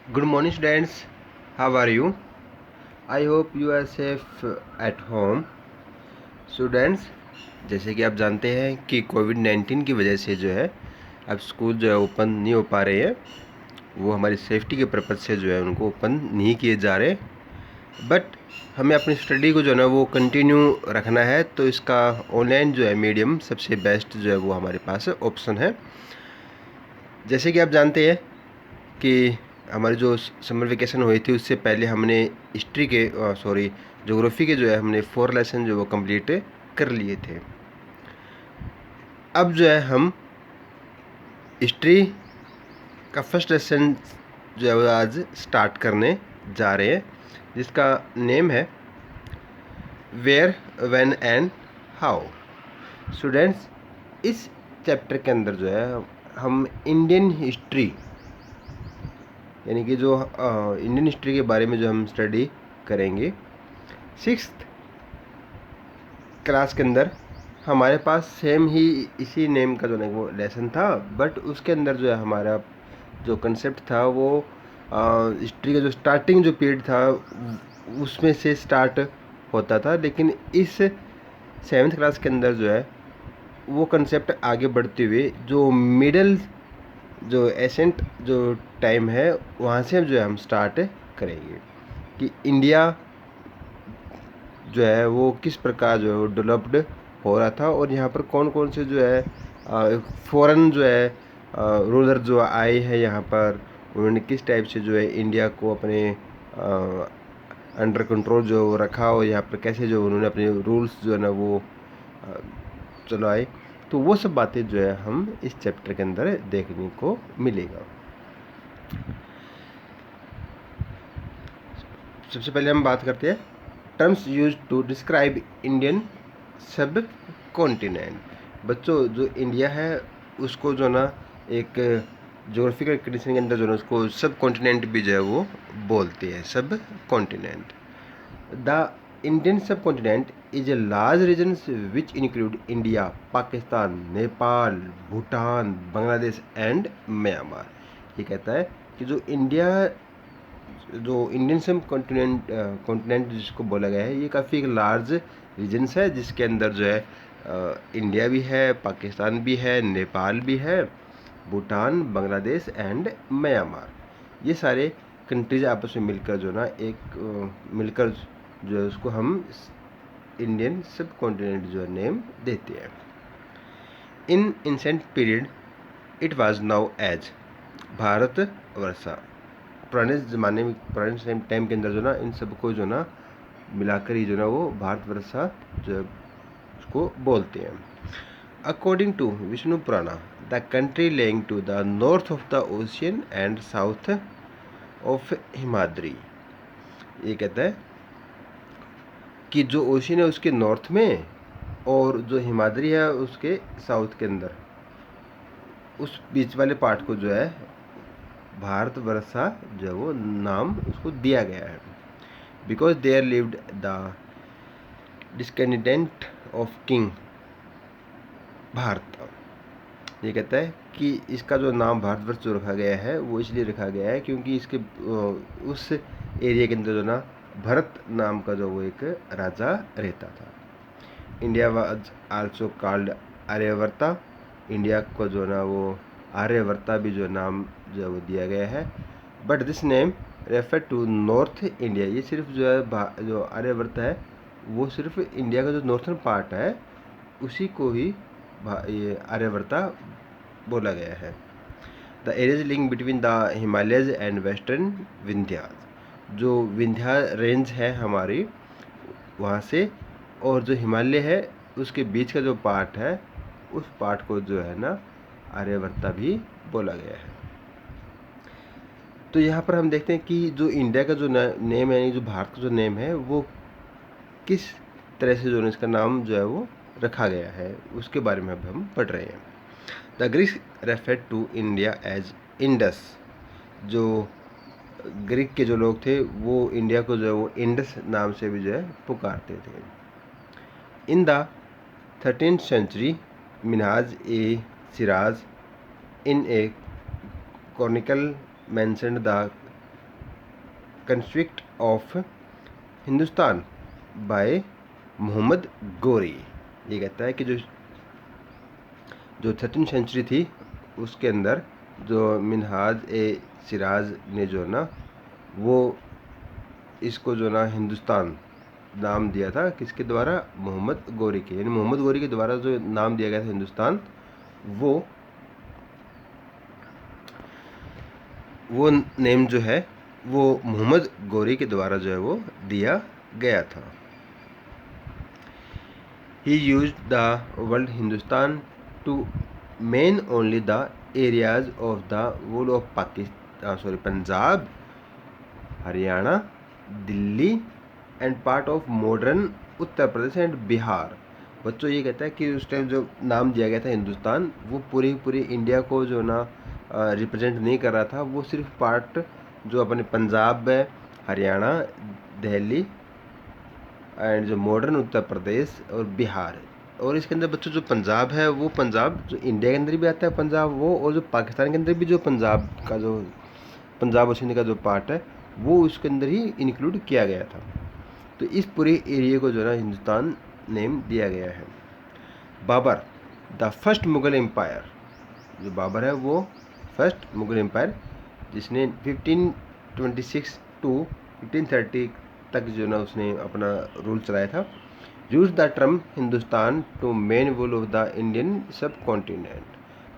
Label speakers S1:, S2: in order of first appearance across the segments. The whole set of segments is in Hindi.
S1: Good morning, students. How are you? I hope you are safe at home. Students, जैसे कि आप जानते हैं कि कोविड-19 की वजह से जो है अब स्कूल जो है ओपन नहीं हो पा रहे हैं। वो हमारी सेफ्टी के पर्पज़ से जो है उनको ओपन नहीं किए जा रहे, बट हमें अपनी स्टडी को जो है ना वो कंटिन्यू रखना है। तो इसका ऑनलाइन जो है मीडियम सबसे बेस्ट जो है वो हमारे पास ऑप्शन है। जैसे कि आप जानते हैं कि हमारी जो समर वेकेशन हुई थी उससे पहले हमने हिस्ट्री के ज्योग्राफी के जो है हमने 4 लेसन जो वो कंप्लीट कर लिए थे। अब जो है हम हिस्ट्री का फर्स्ट लेसन जो है वो आज स्टार्ट करने जा रहे हैं, जिसका नेम है where, when and how. Students, इस चैप्टर के अंदर जो है हम इंडियन हिस्ट्री यानी कि जो इंडियन हिस्ट्री के बारे में जो हम स्टडी करेंगे। 6th क्लास के अंदर हमारे पास सेम ही इसी नेम का जो है वो लेसन था, बट उसके अंदर जो है हमारा जो कंसेप्ट था वो हिस्ट्री का जो स्टार्टिंग जो पीरियड था उसमें से स्टार्ट होता था। लेकिन इस 7th क्लास के अंदर जो है वो कंसेप्ट आगे बढ़ते हुए जो मिडल जो एसेंट जो टाइम है वहाँ से जो है हम स्टार्ट करेंगे कि इंडिया जो है वो किस प्रकार जो है डेवलप्ड हो रहा था और यहाँ पर कौन कौन से जो है फॉरेन जो है रूलर जो आए हैं यहाँ पर, उन्होंने किस टाइप से जो है इंडिया को अपने अंडर कंट्रोल जो रखा और यहाँ पर कैसे जो उन्होंने अपने रूल्स जो है ना वो चलाए। तो वो सब बातें जो है हम इस चैप्टर के अंदर देखने को मिलेगा। सबसे पहले हम बात करते हैं terms use to describe Indian subcontinent. बच्चों, जो इंडिया है उसको जो ना एक जोग्राफिकल कंडीशन के अंदर जो ना उसको सब कॉन्टिनेंट भी जो है वो बोलते हैं, सब कॉन्टिनेंट। द इंडियन सब continent is a large region which include India, Pakistan, Nepal, Bhutan, Bangladesh and Myanmar. ये कहता है कि जो इंडियन सब कॉन्टिनेंट जिसको बोला गया है, ये काफ़ी एक लार्ज रीजन्स है जिसके अंदर जो है इंडिया भी है, पाकिस्तान भी है, नेपाल भी है, भूटान, बांग्लादेश एंड म्यांमार। ये सारे कंट्रीज आपस में मिलकर जो ना मिलकर जो है उसको हम इंडियन सब कॉन्टिनेंट जो है नेम देते हैं। In ancient period it was known as Bharat Varsha. पुराने ज़माने में, पुराने टाइम के अंदर जो ना इन सबको जो ना मिलाकर ही जो ना वो भारतवर्षा जो उसको बोलते हैं। According to Vishnu Purana, the country lying to the north of the ocean and south of Himadri. ये कहता है कि जो ओशियन है उसके नॉर्थ में और जो हिमाद्री है उसके साउथ के अंदर, उस बीच वाले पार्ट को जो है भारतवर्षा जो है वो नाम उसको दिया गया है। Because there lived the descendant of king Bharat. ये कहता है कि इसका जो नाम भारतवर्ष जो रखा गया है वो इसलिए रखा गया है क्योंकि इसके उस एरिया के अंदर जो ना भरत नाम का जो वो एक राजा रहता था। India was also called Aryavarta. India को जो ना वो आर्यवर्ता भी जो नाम जो है वो दिया गया है। But this name refer to north India. ये सिर्फ जो है जो आर्यवर्ता है वो सिर्फ इंडिया का जो नॉर्थन पार्ट है उसी को ही ये आर्यवर्ता बोला गया है। The areas link between the Himalayas and western Vindhya. जो विंध्या रेंज है हमारी वहाँ से और जो हिमालय है उसके बीच का जो पार्ट है उस पार्ट को जो है ना आर्यवर्ता भी बोला गया है। तो यहाँ पर हम देखते हैं कि जो इंडिया का जो नेम है, जो भारत का जो नेम है वो किस तरह से जो है इसका नाम जो है वो रखा गया है उसके बारे में अब हम पढ़ रहे हैं। The Greek refer to India as Indus. जो ग्रीक के जो लोग थे वो इंडिया को जो है वो इंडस नाम से भी जो है पुकारते थे। In the 13th century Minhaj i Siraj in a chronicle mentioned the construct of Hindustan by Mohammad Ghori. ये कहता है कि जो 13वीं सेंचुरी थी उसके अंदर जो मिनहाज ए सिराज ने जो ना वो इसको जो ना हिंदुस्तान नाम दिया था, किसके द्वारा? मोहम्मद गोरी के, यानी मोहम्मद गोरी के द्वारा जो नाम दिया गया था हिंदुस्तान, वो नेम जो है वो मोहम्मद गोरी के द्वारा जो है वो दिया गया था। He used the word Hindustan to mean only the areas of the whole of Pakistan, Punjab, Haryana, Delhi and part of modern Uttar Pradesh and Bihar. बच्चों ये कहता है कि उस टाइम जो नाम दिया गया था हिंदुस्तान, वो पूरी इंडिया को जो ना रिप्रेजेंट नहीं कर रहा था, वो सिर्फ पार्ट जो अपने पंजाब है, हरियाणा, दिल्ली एंड जो मॉडर्न उत्तर प्रदेश और बिहार है। और इसके अंदर बच्चों जो पंजाब है, वो पंजाब जो इंडिया के अंदर भी आता है पंजाब वो, और जो पाकिस्तान के अंदर भी जो पंजाब का जो पंजाब और सिंध का जो पार्ट है वो उसके अंदर ही इंक्लूड किया गया था। तो इस पूरे एरिया को जो है हिंदुस्तान नेम दिया गया है। Babur the first Mughal empire, जो बाबर है वो फर्स्ट मुगल एम्पायर जिसने 1526 टू 1530 तक जो ना उसने अपना रूल चलाया था। Use the term Hindustan to mean whole of the Indian subcontinent.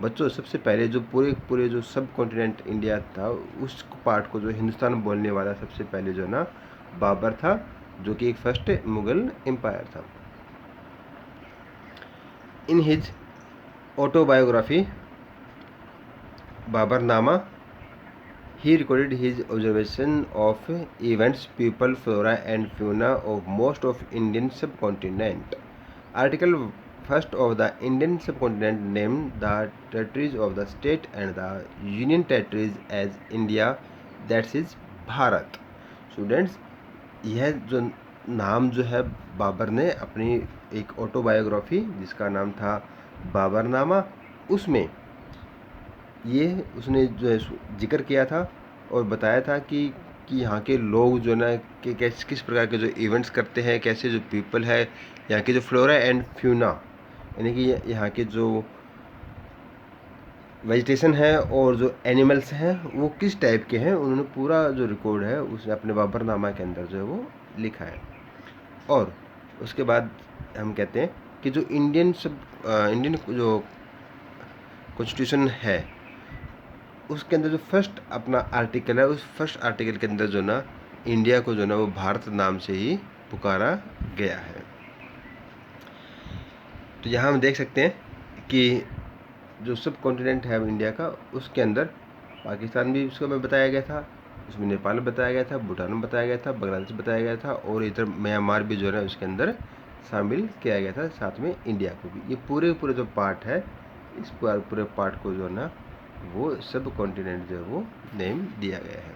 S1: बच्चों सबसे पहले जो पूरे जो सब कॉन्टिनेंट इंडिया था उस पार्ट को जो हिंदुस्तान बोलने वाला सबसे पहले जो ना बाबर था, जो कि एक फर्स्ट मुगल एम्पायर था। In his autobiography Baburnama he recorded his observation of events, people, flora and fauna of most of Indian subcontinent. Article first of the Indian subcontinent named the territories of the state and the union territories as India, that is Bharat. Students, यह जो नाम जो है बाबर ने अपनी एक ऑटोबायोग्राफी जिसका नाम था बाबरनामा, उसमें ये उसने जो है जिक्र किया था और बताया था कि यहाँ के लोग जो ना कि किस प्रकार के जो इवेंट्स करते हैं, कैसे जो पीपल है, यहाँ के जो फ्लोरा एंड फ्यूना यानी कि यहाँ के जो वेजिटेशन है और जो एनिमल्स हैं वो किस टाइप के हैं, उन्होंने पूरा जो रिकॉर्ड है उसने अपने बाबरनामा के अंदर जो है वो लिखा है। और उसके बाद हम कहते हैं कि जो इंडियन जो कॉन्स्टिट्यूशन है उसके अंदर जो फर्स्ट अपना आर्टिकल है, उस फर्स्ट आर्टिकल के अंदर जो ना इंडिया को जो ना वो भारत नाम से ही पुकारा गया है। तो यहाँ हम देख सकते हैं कि जो सब कॉन्टिनेंट है इंडिया का, उसके अंदर पाकिस्तान भी उसको में बताया गया था, उसमें नेपाल बताया गया था, भूटान बताया गया था, बांग्लादेश बताया गया था और इधर म्यांमार भी जो है उसके अंदर शामिल किया गया था, साथ में इंडिया को भी। ये पूरे जो पार्ट है, इस पूरे पार्ट को जो है ना वो सब कॉन्टिनेंट जो है वो नेम दिया गया है।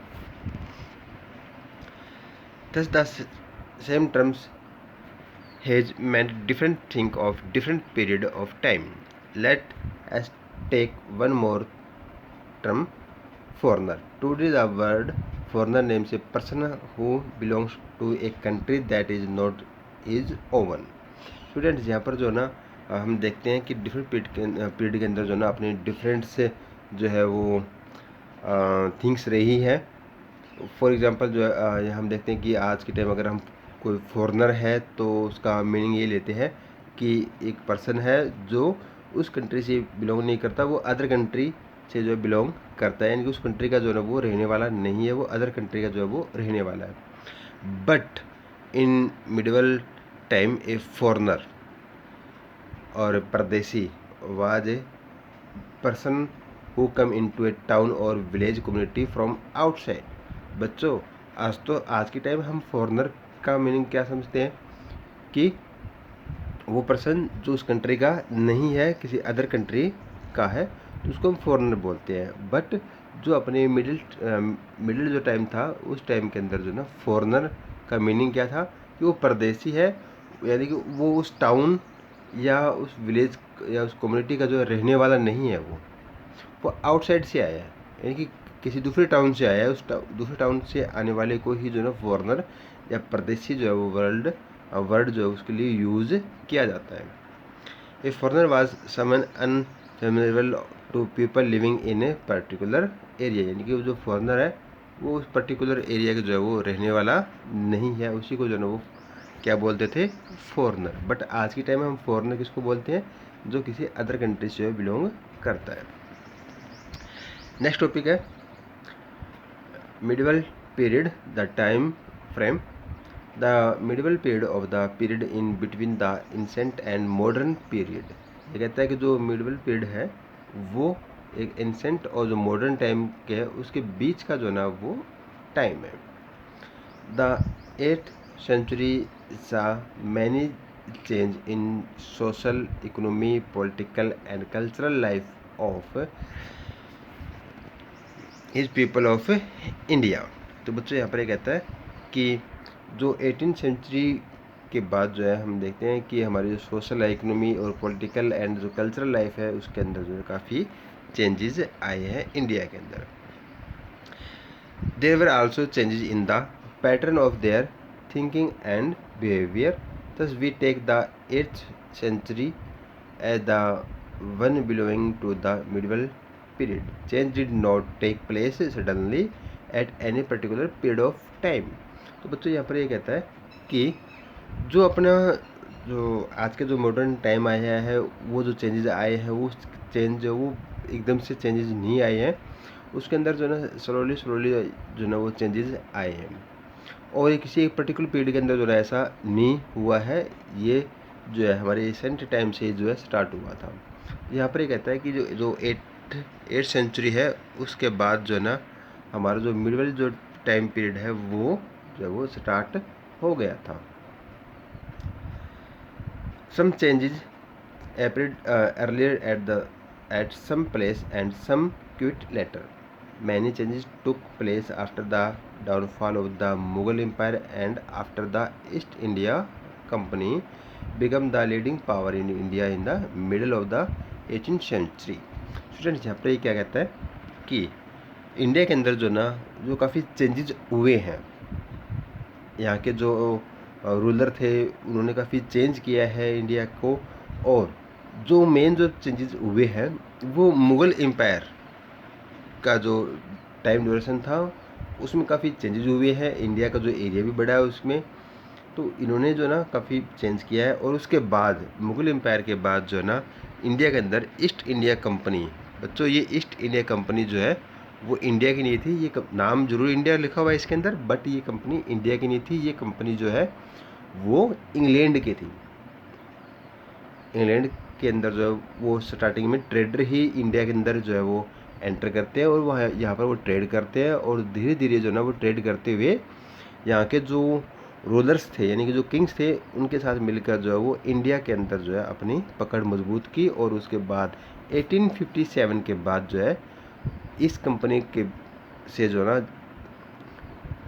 S1: Thus the same terms has meant different thing of different period of time. Let us take one more term, foreigner. Today the word foreigner names a person who belongs to a country that is not his own. Students, यहाँ पर जो ना हम देखते हैं कि डिफरेंट पीरियड के अंदर जो ना अपने डिफरेंट से जो है वो थिंग्स रही है। फॉर एग्जांपल जो हम देखते हैं कि आज के टाइम अगर हम कोई फॉरेनर है तो उसका मीनिंग ये लेते हैं कि एक पर्सन है जो उस कंट्री से बिलोंग नहीं करता, वो अदर कंट्री से जो बिलोंग करता है, यानी कि उस कंट्री का जो है वो रहने वाला नहीं है, वो अदर कंट्री का जो है वो रहने वाला है। But in medieval time A foreigner और परदेसी was a person who come into a town or village community from outside। बच्चों, आज के टाइम हम फॉरेनर का मीनिंग क्या समझते हैं कि वो पर्सन जो उस कंट्री का नहीं है, किसी अदर कंट्री का है, तो उसको हम फॉरेनर बोलते हैं। बट जो अपने मिडिल जो टाइम था उस टाइम के अंदर जो ना फॉरेनर का मीनिंग क्या था कि वो परदेसी है, यानी कि वो उस टाउन या उस विलेज या उस कम्युनिटी का जो रहने वाला नहीं है, वो आउटसाइड से आया है, यानी कि किसी दूसरे टाउन से आया है, उस दूसरे टाउन से आने वाले को ही जो है ना फॉरनर या परदेशी जो है वो वर्ड जो है उसके लिए यूज़ किया जाता है। A foreigner was someone unfamiliar to people living in a particular area, यानी कि जो फॉरनर है वो उस पर्टिकुलर एरिया का जो है वो रहने वाला नहीं है, उसी को जो है ना वो क्या बोलते थे, फॉरनर। बट आज के टाइम में हम फॉरनर किसको बोलते हैं, जो किसी अदर कंट्री से बिलोंग करता है। नेक्स्ट टॉपिक है medieval period, the time frame. The medieval period of the period in between the ancient and modern period. ये कहता है कि जो मिडिवल पीरियड है वो एक एंसेंट और जो मॉडर्न टाइम के है उसके बीच का जो ना वो टाइम है। The 8th century saw many change in social, economy, political and cultural life of his people of India। तो बच्चों यहाँ पर ये कहता है कि जो 18th सेंचुरी के बाद जो है हम देखते हैं कि हमारी जो सोशल, इकोनॉमी और पॉलिटिकल एंड जो कल्चरल लाइफ है उसके अंदर जो है काफ़ी चेंजेस आए हैं इंडिया के अंदर। There were also changes in the pattern of their thinking and behaviour. Thus we take the 8th century as the one belonging to the medieval period. Change did not take place suddenly at any particular period of time। तो बच्चों यहाँ पर ये कहता है कि जो अपना जो आज के जो मॉडर्न टाइम आया है वो जो चेंजेस आए हैं वो चेंज जो वो एकदम से चेंजेस नहीं आए हैं, उसके अंदर जो है ना स्लोली जो है ना वो चेंजेस आए हैं, और ये किसी एक पर्टिकुलर पीरियड के अंदर जो है ऐसा नहीं हुआ है, ये जो है हमारे रिसेंट टाइम से जो है स्टार्ट हुआ था। यहाँ पर ये कहता है कि जो 8th सेंचुरी है उसके बाद जो है ना हमारा जो मिडिवल जो टाइम पीरियड है वो जो है वो स्टार्ट हो गया था। Some changes appeared earlier at some place and some quite later. Many changes took place after the downfall of the Mughal Empire and after the East India Company became the leading power in India in the middle of the 18th century। Students यहाँ पर ये क्या कहता है कि इंडिया के अंदर जो ना जो काफ़ी चेंजेस हुए हैं, यहाँ के जो रूलर थे उन्होंने काफ़ी चेंज किया है इंडिया को, और जो मेन जो चेंजेस हुए हैं वो मुग़ल एम्पायर का जो टाइम ड्यूरेशन था उसमें काफ़ी चेंजेस हुए हैं। इंडिया का जो एरिया भी बड़ा है उसमें, तो इन्होंने जो ना काफ़ी चेंज किया है। और उसके बाद मुग़ल एम्पायर के बाद जो है ना इंडिया के अंदर ईस्ट इंडिया कंपनी, बच्चों ये ईस्ट इंडिया कंपनी जो है वो इंडिया की नहीं थी, ये नाम जरूर इंडिया लिखा हुआ है इसके अंदर, बट ये कंपनी इंडिया की नहीं थी। ये कंपनी जो है वो इंग्लैंड की थी। इंग्लैंड के अंदर जो है वो स्टार्टिंग में ट्रेडर ही इंडिया के अंदर जो है वो एंटर करते हैं और वह यहाँ पर वो ट्रेड करते हैं, और धीरे धीरे जो है ना वो ट्रेड करते हुए यहाँ के जो रूलर्स थे यानी कि जो किंग्स थे उनके साथ मिलकर जो है वो इंडिया के अंदर जो है अपनी पकड़ मजबूत की। और उसके बाद 1857 के बाद जो है इस कंपनी के से जो है ना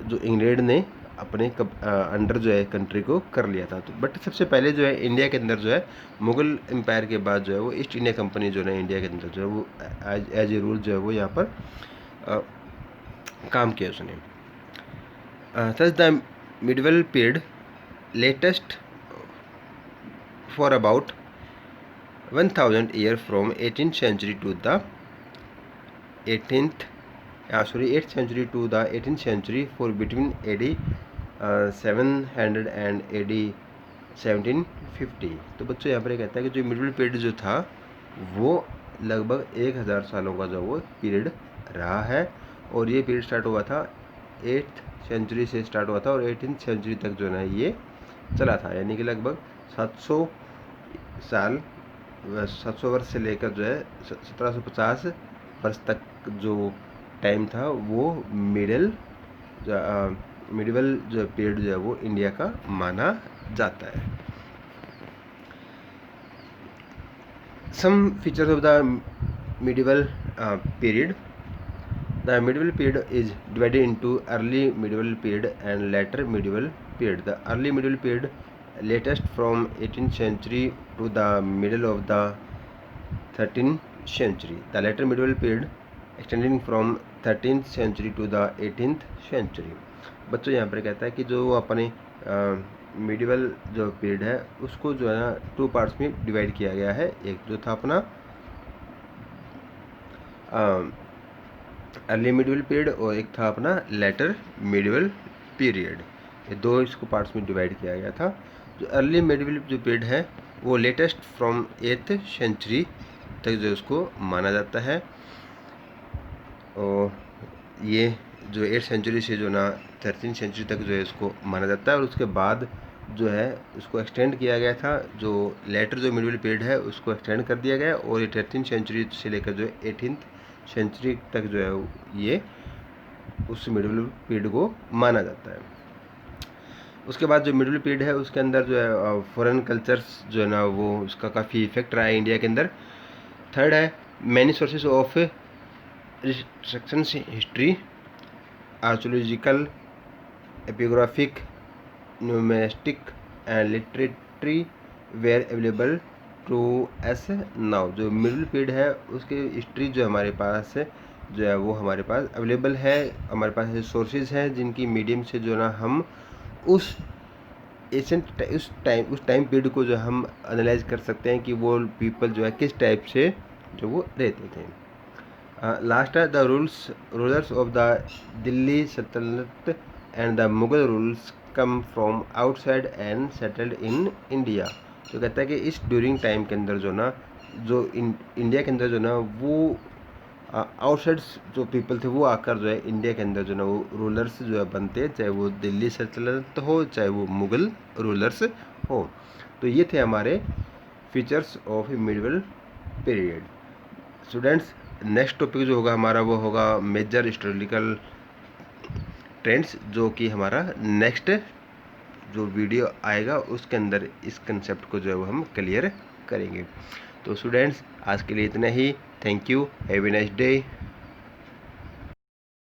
S1: जो इंग्लैंड ने अपने अंडर जो है कंट्री को कर लिया था। तो बट सबसे पहले जो है इंडिया के अंदर जो है मुग़ल एम्पायर के बाद जो है वो ईस्ट इंडिया कंपनी जो है इंडिया के अंदर जो है वो एज ए रूल जो है वो यहाँ पर काम किया उसने। Thus the medieval period latest for about 1000 year from 18th century to the 8th century to the 18th century for between AD 700 and AD 1750। तो बच्चों यहाँ पर कहता है कि जो मिडिल पीरियड जो था वो लगभग 1000 सालों का जो वो पीरियड रहा है, और ये पीरियड स्टार्ट हुआ था 8th सेंचुरी से स्टार्ट हुआ था और 18th सेंचुरी तक जो है ये चला था, यानी कि लगभग 700 साल 700 वर्ष से लेकर जो है 1750 वर्ष तक जो टाइम था वो मिडिवल जो पीरियड जो है वो इंडिया का माना जाता है। Some features of the medieval period. The medieval period is divided into early medieval period and later medieval period. The early medieval period latest from 18th century to the middle of the 13th century. The later medieval period extending from 13th century to the 18th century. बच्चों यहाँ पर कहता है कि जो अपने मिडिवल जो पीरियड है उसको जो है ना 2 पार्ट्स में डिवाइड किया गया है। एक जो था अपना अर्ली मिडिवल पीरियड और एक था अपना लेटर मिडिवल पीरियड। ये 2 इसको पार्ट्स में डिवाइड किया गया था। जो अर्ली मिडिवल जो पीरियड है वो लेटेस्ट फ्रॉम 8th सेंचुरी तक जो उसको माना जाता है, और ये जो 8th सेंचुरी से जो ना 13th सेंचुरी तक जो है इसको माना जाता है। और उसके बाद जो है उसको एक्सटेंड किया गया था, जो लेटर जो मिडिवल पीरियड है उसको एक्सटेंड कर दिया गया, और ये 13th सेंचुरी से लेकर जो 18th सेंचुरी तक जो है ये उस मिडिवल पीरियड को माना जाता है। उसके बाद जो मिडिल पीरियड है उसके अंदर जो है फॉरेन कल्चर्स जो है ना वो उसका काफ़ी इफेक्ट रहा है इंडिया के अंदर। थर्ड है many sources of reconstruction history, archaeological, epigraphic, numismatic and literary were available to us now. जो मिडिल पीरियड है उसकी हिस्ट्री जो हमारे पास जो है वो हमारे पास अवेलेबल है। हमारे पास ऐसे सोर्सेज हैं जिनकी मीडियम से जो ना हम उस एशियंट उस टाइम पीरियड को जो हम एनालाइज कर सकते हैं कि वो पीपल जो है किस टाइप से जो वो रहते थे। लास्ट है the rulers of the Delhi Sultanate and the Mughal rules come from outside and settled in India. तो कहता है कि इस ड्यूरिंग टाइम के अंदर जो ना जो इंडिया के अंदर जो ना वो आउटसाइड जो पीपल थे वो आकर जो है इंडिया के अंदर जो ना वो रूलर्स जो है बनते हैं, चाहे वो दिल्ली सल्तनत हो चाहे वो मुगल रूलर्स हो। तो ये थे हमारे features of medieval period. Students, next topic जो होगा हमारा वो होगा मेजर हिस्टोरिकल ट्रेंड्स, जो कि हमारा नेक्स्ट जो वीडियो आएगा उसके अंदर इस कंसेप्ट को जो है वो हम क्लियर करेंगे। तो स्टूडेंट्स आज के लिए इतना ही। Thank you, have a nice day.